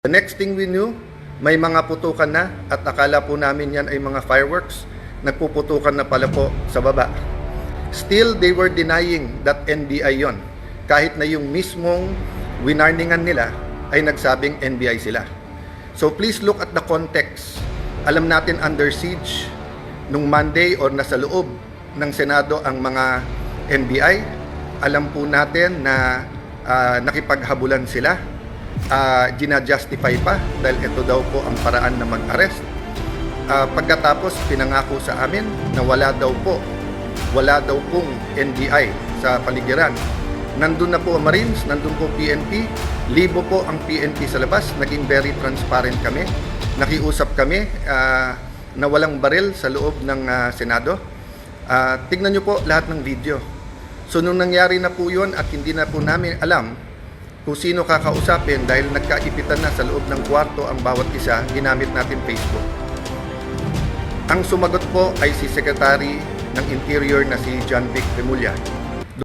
The next thing we knew, may mga putukan na at akala po namin yan ay mga fireworks. Nagpuputukan na pala po sa baba. Still, they were denying that NBI yon. Kahit na yung mismong winarningan nila ay nagsabing NBI sila. So please look at the context. Alam natin under siege nung Monday or nasa loob ng Senado ang mga NBI. Alam po natin na nakipaghabulan sila. Gina-justify pa dahil ito daw po ang paraan na mag-arrest. Pagkatapos pinangako sa amin na wala daw pong NBI sa paligiran. Nandun na po ang Marines, nandun po PNP, libo po ang PNP sa labas, naging very transparent kami. Nakiusap kami na walang baril sa loob ng Senado. Tignan nyo po lahat ng video. So nung nangyari na po yun at hindi na po namin alam kung sino kakausapin dahil nagkaipitan na sa loob ng kwarto ang bawat isa, ginamit natin Facebook. Ang sumagot po ay si Secretary ng Interior na si John Vic Remulla.